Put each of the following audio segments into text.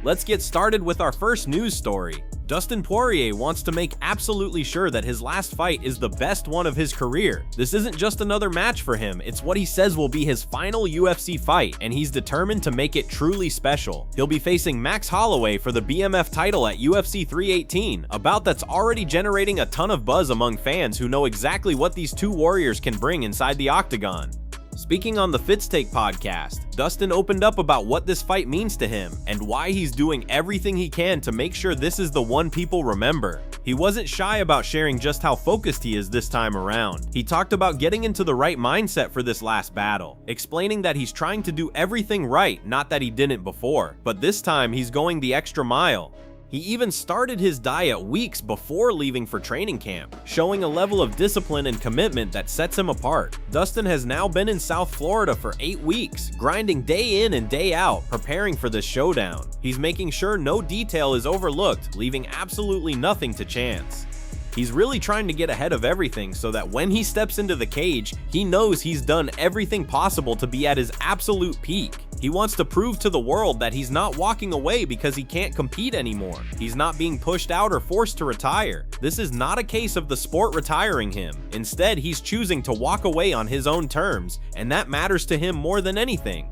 Let's get started with our first news story. Dustin Poirier wants to make absolutely sure that his last fight is the best one of his career. This isn't just another match for him, it's what he says will be his final UFC fight, and he's determined to make it truly special. He'll be facing Max Holloway for the BMF title at UFC 318, a bout that's already generating a ton of buzz among fans who know exactly what these two warriors can bring inside the octagon. Speaking on the Fitz Take podcast, Dustin opened up about what this fight means to him and why he's doing everything he can to make sure this is the one people remember. He wasn't shy about sharing just how focused he is this time around. He talked about getting into the right mindset for this last battle, explaining that he's trying to do everything right, not that he didn't before, but this time he's going the extra mile. He even started his diet weeks before leaving for training camp, showing a level of discipline and commitment that sets him apart. Dustin has now been in South Florida for 8 weeks, grinding day in and day out, preparing for this showdown. He's making sure no detail is overlooked, leaving absolutely nothing to chance. He's really trying to get ahead of everything so that when he steps into the cage, he knows he's done everything possible to be at his absolute peak. He wants to prove to the world that he's not walking away because he can't compete anymore. He's not being pushed out or forced to retire. This is not a case of the sport retiring him. Instead, he's choosing to walk away on his own terms, and that matters to him more than anything.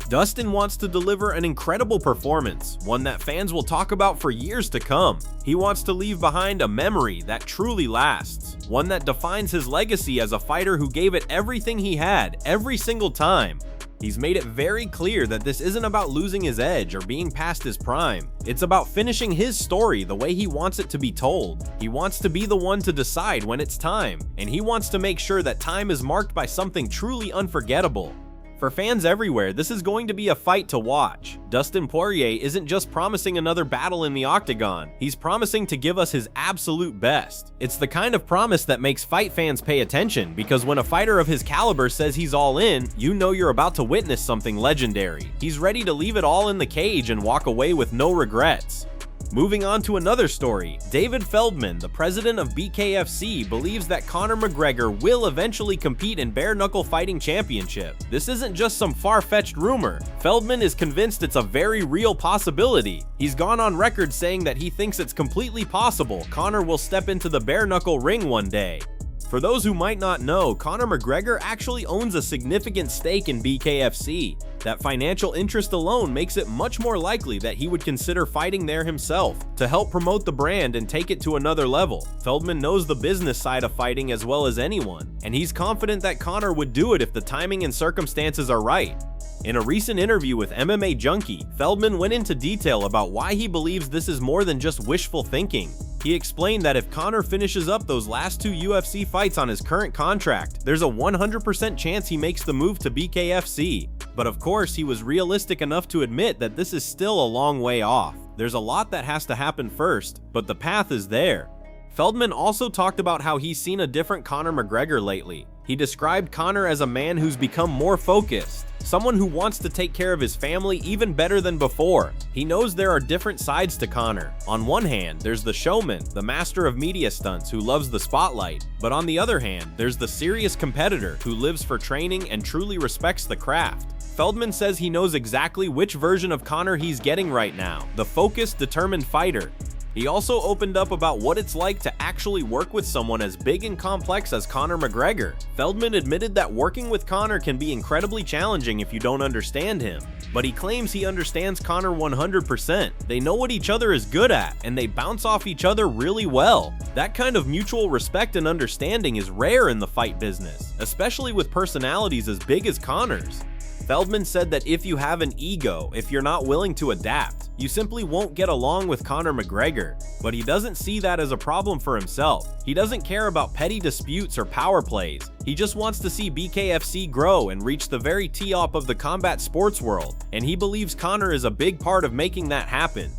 Dustin wants to deliver an incredible performance, one that fans will talk about for years to come. He wants to leave behind a memory that truly lasts, one that defines his legacy as a fighter who gave it everything he had, every single time. He's made it very clear that this isn't about losing his edge or being past his prime. It's about finishing his story the way he wants it to be told. He wants to be the one to decide when it's time, and he wants to make sure that time is marked by something truly unforgettable. For fans everywhere, this is going to be a fight to watch. Dustin Poirier isn't just promising another battle in the octagon, he's promising to give us his absolute best. It's the kind of promise that makes fight fans pay attention, because when a fighter of his caliber says he's all in, you know you're about to witness something legendary. He's ready to leave it all in the cage and walk away with no regrets. Moving on to another story, David Feldman, the president of BKFC, believes that Conor McGregor will eventually compete in Bare Knuckle Fighting Championship. This isn't just some far-fetched rumor. Feldman is convinced it's a very real possibility. He's gone on record saying that he thinks it's completely possible Conor will step into the bare knuckle ring one day. For those who might not know, Conor McGregor actually owns a significant stake in BKFC. That financial interest alone makes it much more likely that he would consider fighting there himself to help promote the brand and take it to another level. Feldman knows the business side of fighting as well as anyone, and he's confident that Conor would do it if the timing and circumstances are right. In a recent interview with MMA Junkie, Feldman went into detail about why he believes this is more than just wishful thinking. He explained that if Conor finishes up those last 2 UFC fights on his current contract, there's a 100% chance he makes the move to BKFC. But of course, he was realistic enough to admit that this is still a long way off. There's a lot that has to happen first, but the path is there. Feldman also talked about how he's seen a different Conor McGregor lately. He described Conor as a man who's become more focused, someone who wants to take care of his family even better than before. He knows there are different sides to Conor. On one hand, there's the showman, the master of media stunts who loves the spotlight. But on the other hand, there's the serious competitor who lives for training and truly respects the craft. Feldman says he knows exactly which version of Conor he's getting right now, the focused, determined fighter. He also opened up about what it's like to actually work with someone as big and complex as Conor McGregor. Feldman admitted that working with Conor can be incredibly challenging if you don't understand him, but he claims he understands Conor 100%. They know what each other is good at, and they bounce off each other really well. That kind of mutual respect and understanding is rare in the fight business, especially with personalities as big as Conor's. Feldman said that if you have an ego, if you're not willing to adapt, you simply won't get along with Conor McGregor. But he doesn't see that as a problem for himself. He doesn't care about petty disputes or power plays. He just wants to see BKFC grow and reach the very top of the combat sports world, and he believes Conor is a big part of making that happen.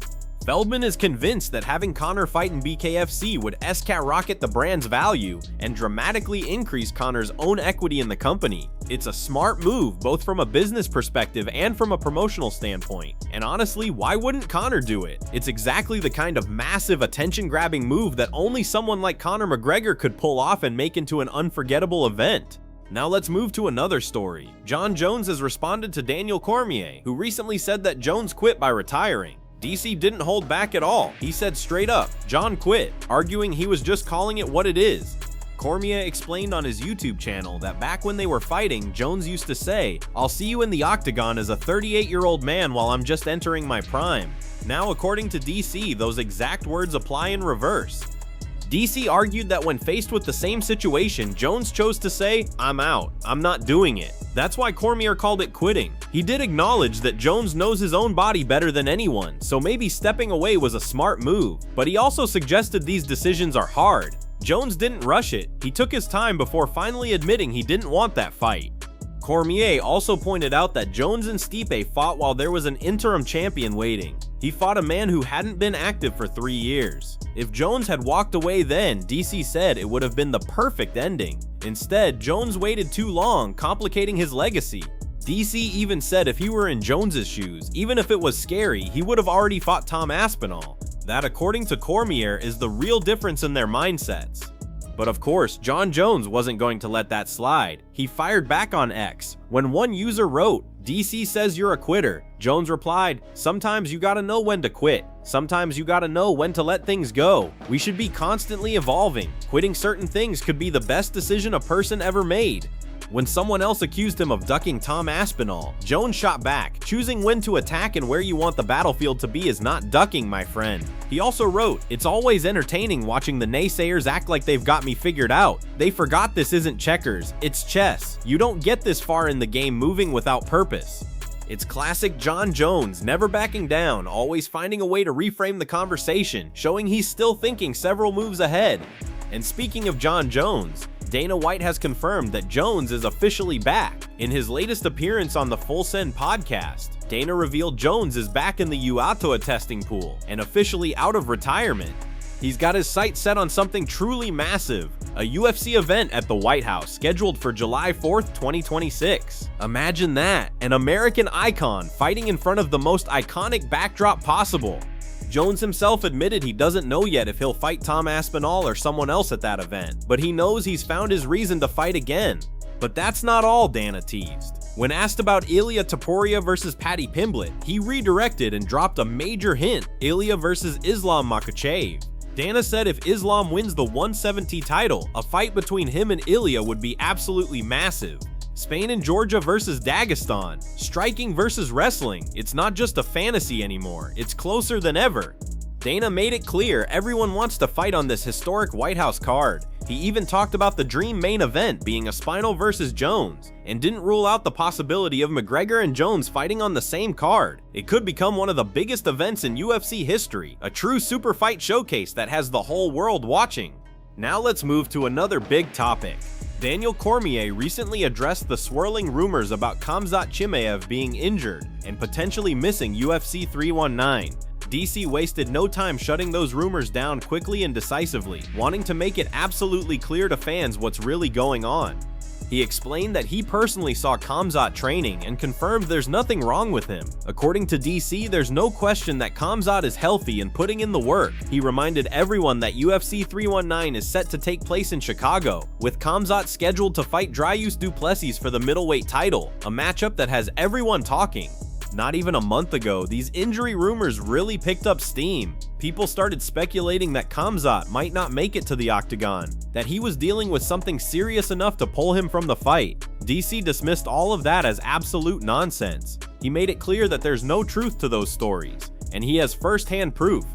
Feldman is convinced that having Conor fight in BKFC would skyrocket the brand's value and dramatically increase Conor's own equity in the company. It's a smart move both from a business perspective and from a promotional standpoint. And honestly, why wouldn't Conor do it? It's exactly the kind of massive attention-grabbing move that only someone like Conor McGregor could pull off and make into an unforgettable event. Now let's move to another story. Jon Jones has responded to Daniel Cormier, who recently said that Jones quit by retiring. DC didn't hold back at all. He said straight up, Jon quit, arguing he was just calling it what it is. Cormier explained on his YouTube channel that back when they were fighting, Jones used to say, "I'll see you in the octagon as a 38-year-old man while I'm just entering my prime." Now, according to DC, those exact words apply in reverse. DC argued that when faced with the same situation, Jones chose to say, "I'm out, I'm not doing it." That's why Cormier called it quitting. He did acknowledge that Jones knows his own body better than anyone, so maybe stepping away was a smart move, but he also suggested these decisions are hard. Jones didn't rush it. He took his time before finally admitting he didn't want that fight. Cormier also pointed out that Jones and Stipe fought while there was an interim champion waiting. He fought a man who hadn't been active for 3 years. If Jones had walked away then, DC said it would have been the perfect ending. Instead, Jones waited too long, complicating his legacy. DC even said if he were in Jones's shoes, even if it was scary, he would have already fought Tom Aspinall. That, according to Cormier, is the real difference in their mindsets. But of course, Jon Jones wasn't going to let that slide. He fired back on X. When one user wrote, "DC says you're a quitter," Jones replied, "Sometimes you gotta know when to quit. Sometimes you gotta know when to let things go. We should be constantly evolving. Quitting certain things could be the best decision a person ever made." When someone else accused him of ducking Tom Aspinall, Jones shot back, "Choosing when to attack and where you want the battlefield to be is not ducking, my friend." He also wrote, "It's always entertaining watching the naysayers act like they've got me figured out. They forgot this isn't checkers, it's chess. You don't get this far in the game moving without purpose." It's classic Jon Jones, never backing down, always finding a way to reframe the conversation, showing he's still thinking several moves ahead. And speaking of Jon Jones, Dana White has confirmed that Jones is officially back. In his latest appearance on the Full Send podcast, Dana revealed Jones is back in the UATOA testing pool and officially out of retirement. He's got his sights set on something truly massive, a UFC event at the White House scheduled for July 4th, 2026. Imagine that, an American icon fighting in front of the most iconic backdrop possible. Jones himself admitted he doesn't know yet if he'll fight Tom Aspinall or someone else at that event, but he knows he's found his reason to fight again. But that's not all, Dana teased. When asked about Ilia Topuria versus Paddy Pimblett, he redirected and dropped a major hint: Ilia versus Islam Makhachev. Dana said if Islam wins the 170 title, a fight between him and Ilia would be absolutely massive. Spain and Georgia versus Dagestan, striking versus wrestling. It's not just a fantasy anymore, it's closer than ever. Dana made it clear everyone wants to fight on this historic White House card. He even talked about the dream main event being a Spinal versus Jones, and didn't rule out the possibility of McGregor and Jones fighting on the same card. It could become one of the biggest events in UFC history, a true super fight showcase that has the whole world watching. Now let's move to another big topic. Daniel Cormier recently addressed the swirling rumors about Khamzat Chimaev being injured and potentially missing UFC 319. DC wasted no time shutting those rumors down quickly and decisively, wanting to make it absolutely clear to fans what's really going on. He explained that he personally saw Khamzat training and confirmed there's nothing wrong with him. According to DC, there's no question that Khamzat is healthy and putting in the work. He reminded everyone that UFC 319 is set to take place in Chicago, with Khamzat scheduled to fight Dricus du Plessis for the middleweight title, a matchup that has everyone talking. Not even a month ago, these injury rumors really picked up steam. People started speculating that Khamzat might not make it to the octagon, that he was dealing with something serious enough to pull him from the fight. DC dismissed all of that as absolute nonsense. He made it clear that there's no truth to those stories, and he has first-hand proof.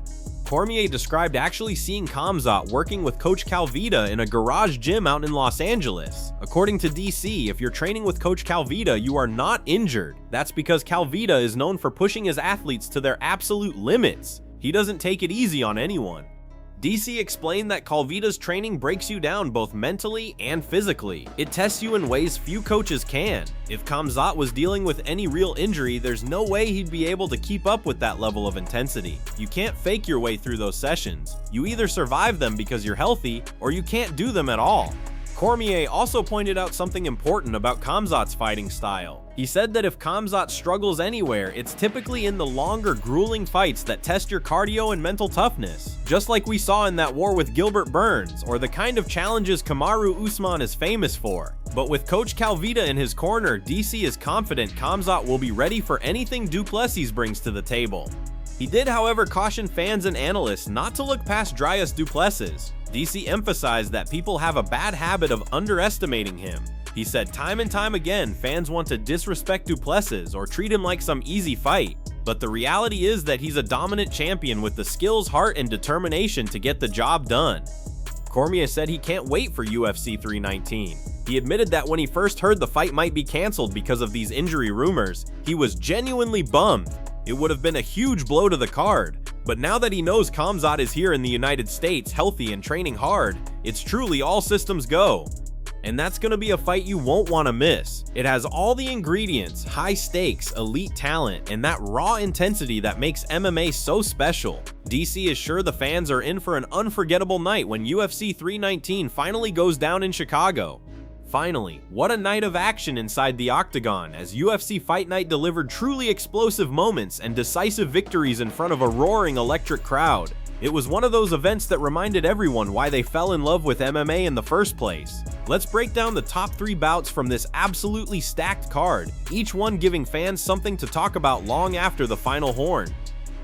Cormier described actually seeing Khamzat working with Coach Calvita in a garage gym out in Los Angeles. According to DC, if you're training with Coach Calvita, you are not injured. That's because Calvita is known for pushing his athletes to their absolute limits. He doesn't take it easy on anyone. DC explained that Calvita's training breaks you down both mentally and physically. It tests you in ways few coaches can. If Khamzat was dealing with any real injury, there's no way he'd be able to keep up with that level of intensity. You can't fake your way through those sessions. You either survive them because you're healthy, or you can't do them at all. Cormier also pointed out something important about Khamzat's fighting style. He said that if Khamzat struggles anywhere, it's typically in the longer, grueling fights that test your cardio and mental toughness, just like we saw in that war with Gilbert Burns, or the kind of challenges Kamaru Usman is famous for. But with Coach Calvita in his corner, DC is confident Khamzat will be ready for anything du Plessis brings to the table. He did, however, caution fans and analysts not to look past Darius Duplessis. DC emphasized that people have a bad habit of underestimating him. He said time and time again fans want to disrespect Duplessis or treat him like some easy fight, but the reality is that he's a dominant champion with the skills, heart, and determination to get the job done. Cormier said he can't wait for UFC 319. He admitted that when he first heard the fight might be cancelled because of these injury rumors, he was genuinely bummed. It would have been a huge blow to the card, but now that he knows Khamzat is here in the United States, healthy and training hard, it's truly all systems go. And that's going to be a fight you won't want to miss. It has all the ingredients, high stakes, elite talent, and that raw intensity that makes MMA so special. DC is sure the fans are in for an unforgettable night when UFC 319 finally goes down in Chicago. Finally, what a night of action inside the octagon as UFC Fight Night delivered truly explosive moments and decisive victories in front of a roaring electric crowd. It was one of those events that reminded everyone why they fell in love with MMA in the first place. Let's break down the top 3 bouts from this absolutely stacked card, each one giving fans something to talk about long after the final horn.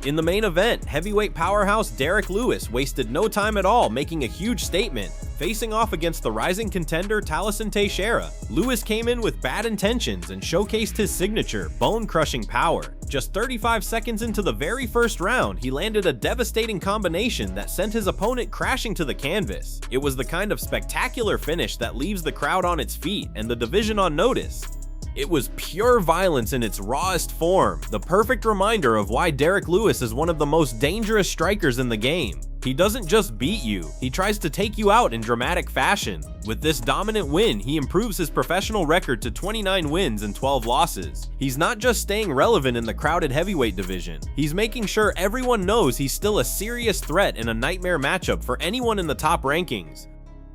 In the main event, heavyweight powerhouse Derrick Lewis wasted no time at all, making a huge statement. Facing off against the rising contender Talison Teixeira, Lewis came in with bad intentions and showcased his signature, bone-crushing power. Just 35 seconds into the very first round, he landed a devastating combination that sent his opponent crashing to the canvas. It was the kind of spectacular finish that leaves the crowd on its feet and the division on notice. It was pure violence in its rawest form, the perfect reminder of why Derrick Lewis is one of the most dangerous strikers in the game. He doesn't just beat you, he tries to take you out in dramatic fashion. With this dominant win, he improves his professional record to 29 wins and 12 losses. He's not just staying relevant in the crowded heavyweight division, he's making sure everyone knows he's still a serious threat in a nightmare matchup for anyone in the top rankings.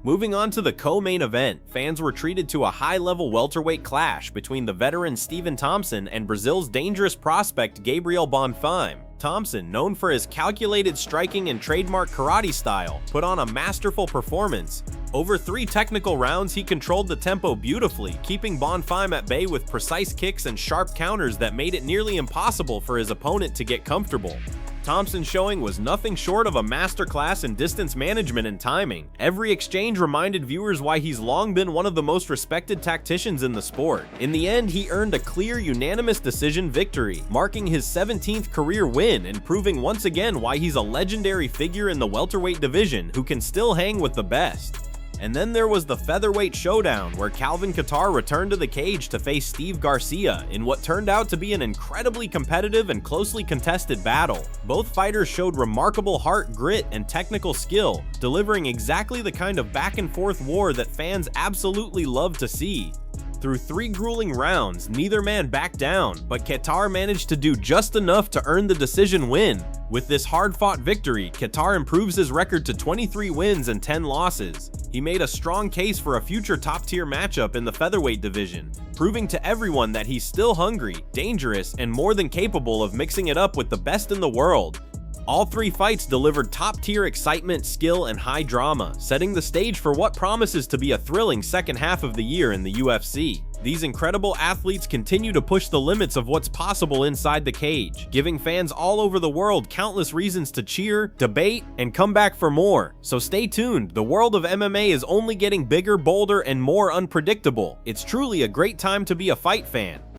Moving on to the co-main event, fans were treated to a high-level welterweight clash between the veteran Stephen Thompson and Brazil's dangerous prospect Gabriel Bonfim. Thompson, known for his calculated striking and trademark karate style, put on a masterful performance. Over 3 technical rounds, he controlled the tempo beautifully, keeping Bonfim at bay with precise kicks and sharp counters that made it nearly impossible for his opponent to get comfortable. Thompson's showing was nothing short of a masterclass in distance management and timing. Every exchange reminded viewers why he's long been one of the most respected tacticians in the sport. In the end, he earned a clear, unanimous decision victory, marking his 17th career win and proving once again why he's a legendary figure in the welterweight division who can still hang with the best. And then there was the featherweight showdown, where Calvin Kattar returned to the cage to face Steve Garcia in what turned out to be an incredibly competitive and closely contested battle. Both fighters showed remarkable heart, grit, and technical skill, delivering exactly the kind of back-and-forth war that fans absolutely love to see. Through 3 grueling rounds, neither man backed down, but Kattar managed to do just enough to earn the decision win. With this hard-fought victory, Kattar improves his record to 23 wins and 10 losses. He made a strong case for a future top-tier matchup in the featherweight division, proving to everyone that he's still hungry, dangerous, and more than capable of mixing it up with the best in the world. All 3 fights delivered top-tier excitement, skill, and high drama, setting the stage for what promises to be a thrilling second half of the year in the UFC. These incredible athletes continue to push the limits of what's possible inside the cage, giving fans all over the world countless reasons to cheer, debate, and come back for more. So stay tuned, the world of MMA is only getting bigger, bolder, and more unpredictable. It's truly a great time to be a fight fan.